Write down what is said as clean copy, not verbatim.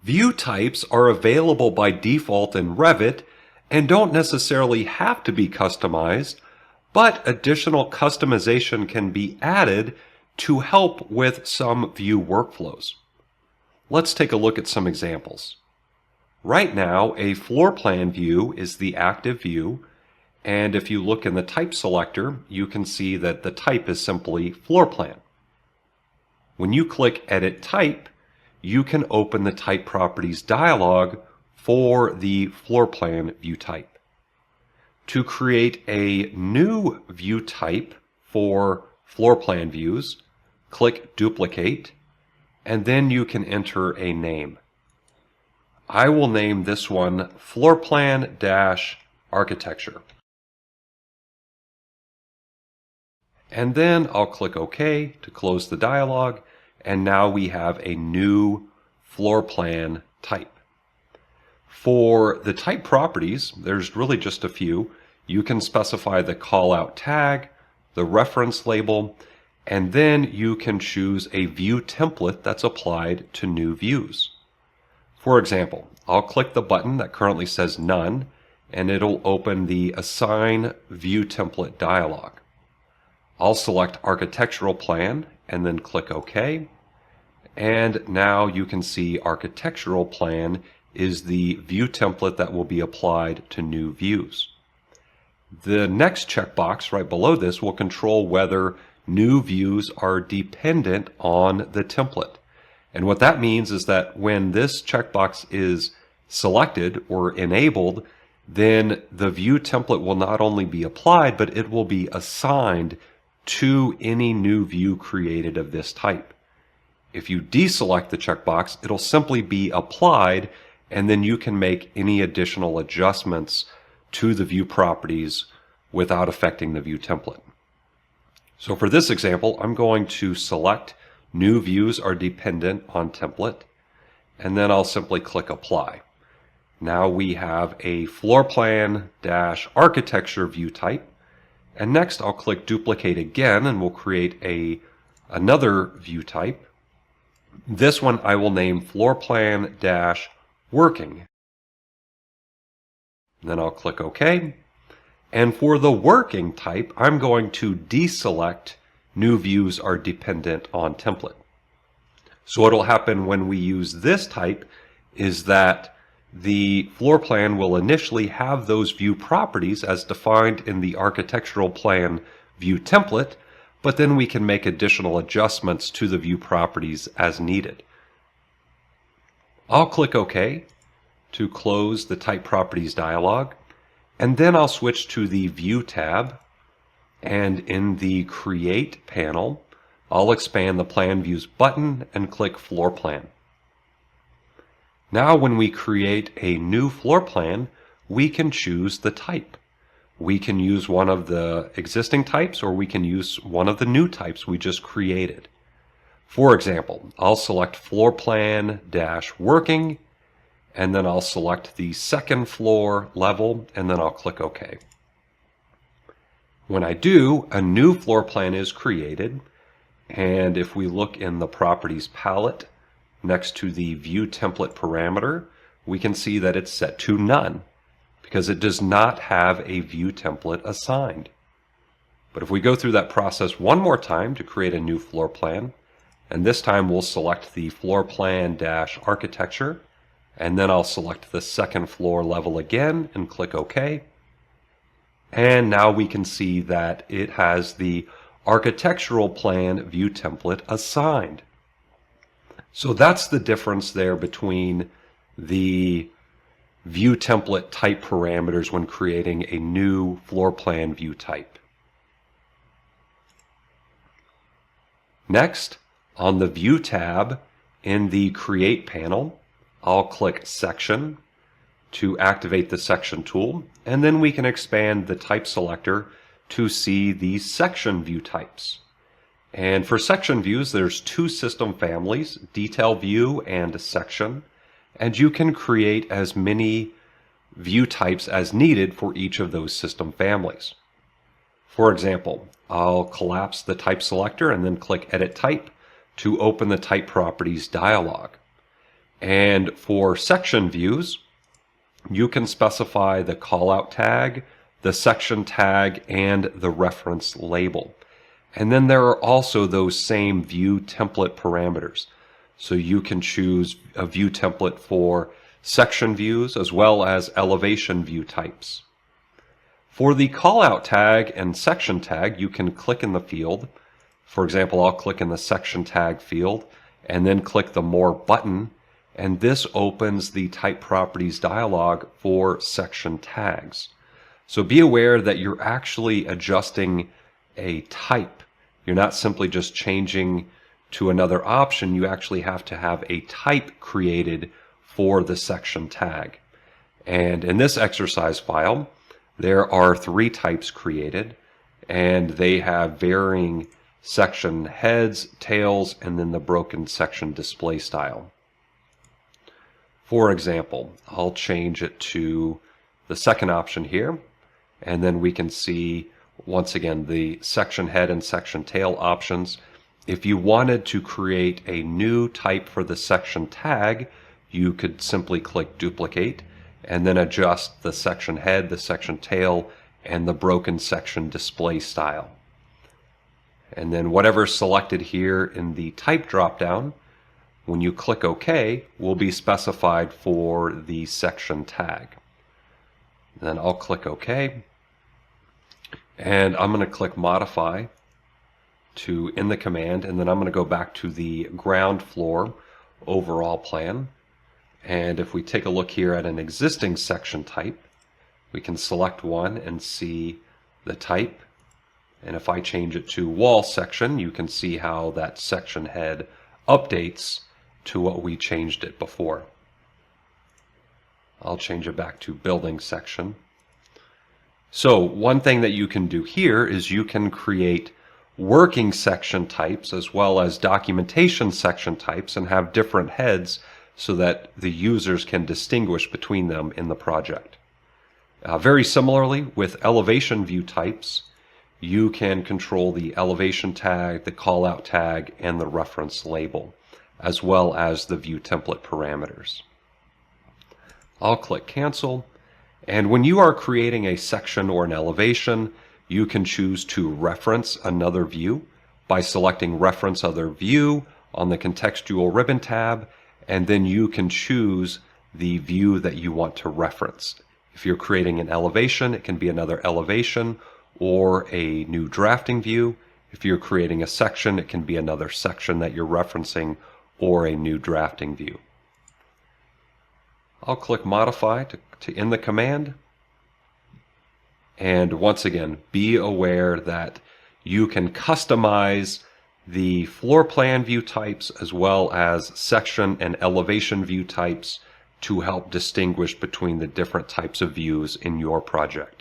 View types are available by default in Revit and don't necessarily have to be customized, but additional customization can be added to help with some view workflows. Let's take a look at some examples. Right now, a floor plan view is the active view, and if you look in the type selector, you can see that the type is simply floor plan. When you click Edit Type, you can open the Type Properties dialog for the floor plan view type. To create a new view type for floor plan views, click Duplicate, and then you can enter a name. I will name this one Floor Plan-Architecture. And then I'll click OK to close the dialog, and now we have a new floor plan type. For the type properties, there's really just a few. You can specify the callout tag, the reference label, and then you can choose a view template that's applied to new views. For example, I'll click the button that currently says None, and it'll open the Assign View Template dialog. I'll select Architectural Plan and then click OK. And now you can see Architectural Plan is the view template that will be applied to new views. The next checkbox right below this will control whether new views are dependent on the template. And what that means is that when this checkbox is selected or enabled, then the view template will not only be applied, but it will be assigned to any new view created of this type. If you deselect the checkbox, it'll simply be applied, and then you can make any additional adjustments to the view properties without affecting the view template. So for this example, I'm going to select New Views are dependent on template, and then I'll simply click Apply. Now we have a Floor Plan-Architecture view type, and next I'll click Duplicate again, and we'll create another view type. This one I will name Floor Plan-Working. Then I'll click OK. And for the working type, I'm going to deselect New Views are dependent on template. So what will happen when we use this type is that the floor plan will initially have those view properties as defined in the architectural plan view template, but then we can make additional adjustments to the view properties as needed. I'll click OK to close the Type Properties dialog, and then I'll switch to the View tab, and in the Create panel, I'll expand the Plan Views button and click Floor Plan. Now when we create a new floor plan, we can choose the type. We can use one of the existing types, or we can use one of the new types we just created. For example, I'll select Floor Plan-Working, and then I'll select the second floor level, and then I'll click OK. When I do, a new floor plan is created, and if we look in the Properties palette next to the View Template parameter, we can see that it's set to None, because it does not have a view template assigned. But if we go through that process one more time to create a new floor plan, and this time we'll select the Floor Plan-Architecture, and then I'll select the second floor level again and click OK. And now we can see that it has the architectural plan view template assigned. So that's the difference there between the view template type parameters when creating a new floor plan view type. Next, on the View tab in the Create panel, I'll click Section to activate the Section tool, and then we can expand the type selector to see the section view types. And for section views, there's two system families, Detail View and Section, and you can create as many view types as needed for each of those system families. For example, I'll collapse the type selector and then click Edit Type to open the Type Properties dialog. And for section views, you can specify the callout tag, the section tag, and the reference label. And then there are also those same view template parameters. So you can choose a view template for section views as well as elevation view types. For the callout tag and section tag, you can click in the field. For example, I'll click in the section tag field and then click the More button, and this opens the Type Properties dialog for section tags. So be aware that you're actually adjusting a type. You're not simply just changing to another option. You actually have to have a type created for the section tag. And in this exercise file, there are 3 types created, and they have varying section heads, tails, and then the broken section display style. For example, I'll change it to the second option here, and then we can see once again the section head and section tail options. If you wanted to create a new type for the section tag, you could simply click duplicate and then adjust the section head, the section tail, and the broken section display style. And then whatever's selected here in the type dropdown, when you click OK, will be specified for the section tag. Then I'll click OK, and I'm going to click Modify to in the command, and then I'm going to go back to the ground floor overall plan. And if we take a look here at an existing section type, we can select one and see the type. And if I change it to wall section, you can see how that section head updates to what we changed it before. I'll change it back to building section. So one thing that you can do here is you can create working section types as well as documentation section types and have different heads so that the users can distinguish between them in the project. Very similarly, with elevation view types, you can control the elevation tag, the callout tag, and the reference label, as well as the view template parameters. I'll click Cancel, and when you are creating a section or an elevation, you can choose to reference another view by selecting Reference Other View on the Contextual Ribbon tab, and then you can choose the view that you want to reference. If you're creating an elevation, it can be another elevation or a new drafting view. If you're creating a section, it can be another section that you're referencing or a new drafting view. I'll click Modify to end the command. And once again, be aware that you can customize the floor plan view types as well as section and elevation view types to help distinguish between the different types of views in your project.